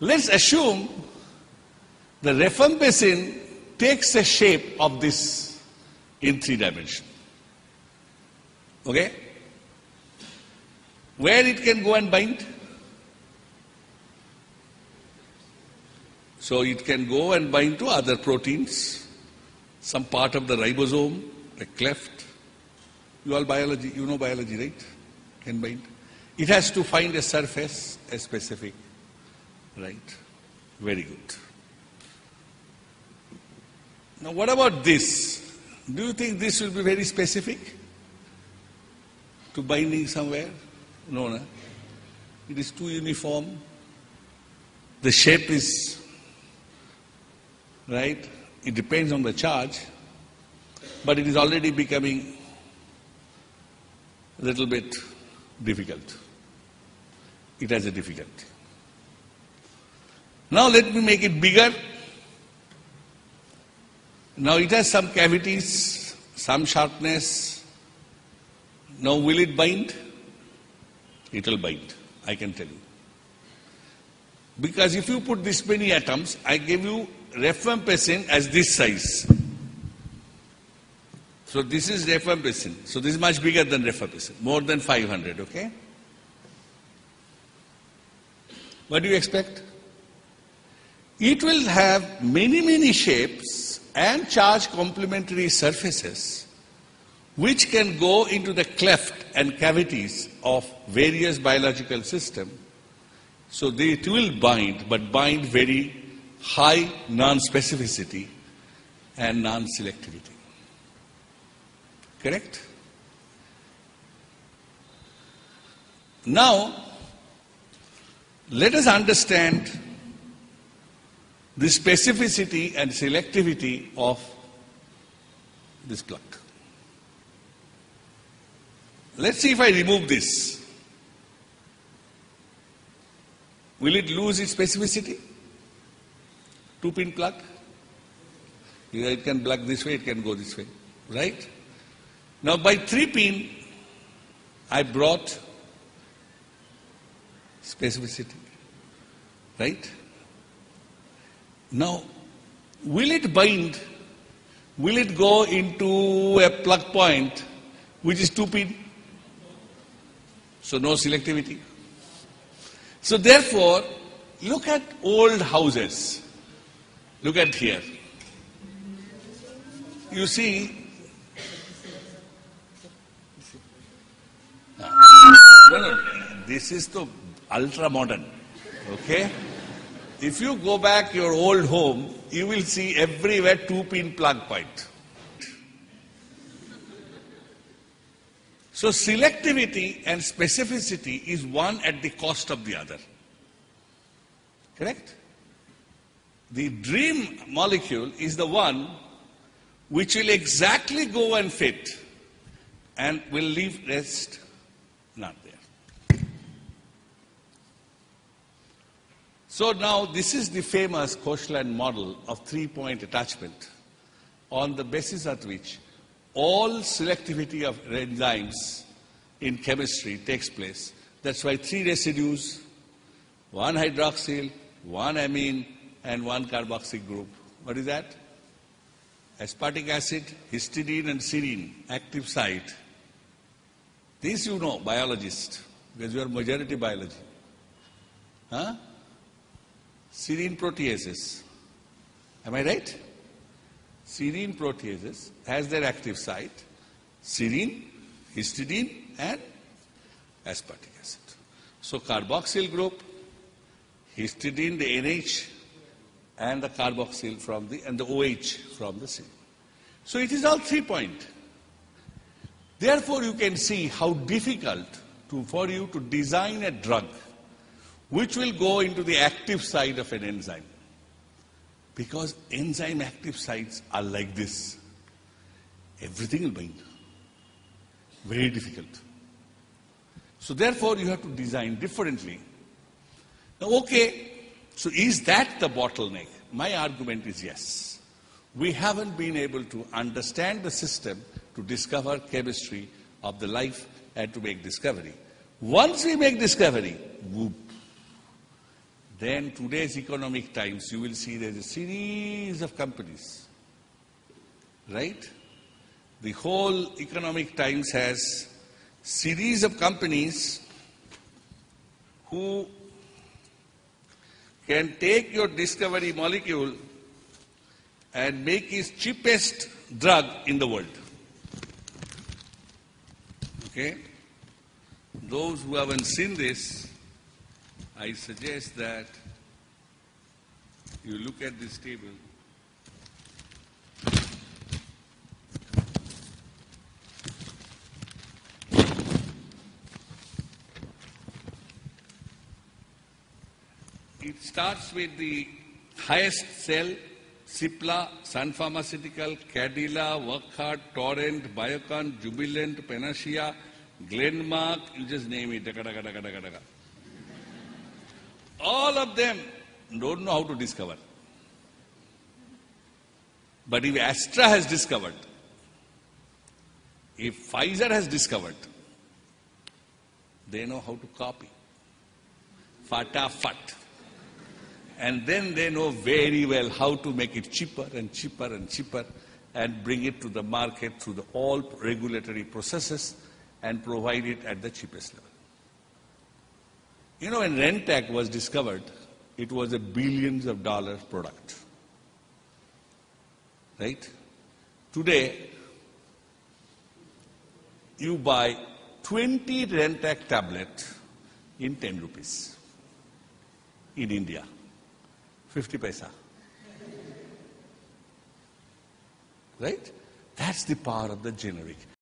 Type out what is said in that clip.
Let's assume the rifampicin takes the shape of this in 3 dimensions. Okay? Where it can go and bind? So it can go and bind to other proteins, some part of the ribosome, a cleft. You all biology, you know biology, right? Can bind. It has to find a surface, a specific, right? Very good. Now what about this? Do you think this will be very specific to binding somewhere? No, no. It is too uniform. The shape is, right? It depends on the charge, but it is already becoming a little bit difficult. It has a difficulty. Now let me make it bigger. Now it has some cavities, some sharpness. Now will it bind? It will bind, I can tell you. Because if you put this many atoms, I give you rifampicin as this size. So this is rifampicin. So this is much bigger than rifampicin, more than 500, okay? What do you expect? It will have many shapes and charge complementary surfaces which can go into the cleft and cavities of various biological systems. So it will bind, but bind very high non-specificity and non-selectivity. Correct? Now, let us understand the specificity and selectivity of this plug. Let's see if I remove this. Will it lose its specificity? 2-pin plug. It can plug this way, it can go this way. Right? Now by 3-pin, I brought specificity. Right? Now, will it bind? Will it go into a plug point which is 2-pin? So no selectivity. So therefore, look at old houses. Look at here. You see, no, this is the ultra modern. Okay? If you go back your old home, you will see everywhere 2-pin plug point. So selectivity and specificity is one at the cost of the other. Correct? The dream molecule is the one which will exactly go and fit and will leave rest not there. So now this is the famous Koshland model of 3-point attachment, on the basis of which all selectivity of enzymes in chemistry takes place. That's why 3 residues, 1 hydroxyl, 1 amine, and 1 carboxyl group. What is that? Aspartic acid, histidine, and serine, active site. This you know, biologist, because you are majority biology. Huh? Serine proteases. Am I right? Serine proteases has their active site, serine, histidine, and aspartic acid. So carboxyl group, histidine, the NH, and the carboxyl from the, and the OH from the serine. So it is all 3-point. Therefore, you can see how difficult for you to design a drug which will go into the active site of an enzyme. Because enzyme active sites are like this. Everything will bind. Very difficult. So therefore you have to design differently. Now okay, so is that the bottleneck? My argument is yes. We haven't been able to understand the system to discover chemistry of the life and to make discovery. Once we make discovery, whoop, then today's Economic Times, you will see there's a series of companies, right? The whole Economic Times has series of companies who can take your discovery molecule and make its cheapest drug in the world. Okay? Those who haven't seen this, I suggest that you look at this table. It starts with the highest sell, Cipla, Sun Pharmaceutical, Cadila, Workhard, Torrent, Biocon, Jubilant, Panacea, Glenmark, you just name it. Daga, daga, daga, daga, daga. All of them don't know how to discover. But if Astra has discovered, if Pfizer has discovered, they know how to copy. Fatafat. And then they know very well how to make it cheaper and cheaper and cheaper and bring it to the market through the all regulatory processes and provide it at the cheapest level. You know, when Rentec was discovered, it was a billions of dollars product. Right? Today, you buy 20 Rentec tablets in 10 rupees in India. 50 paisa. Right? That's the power of the generic.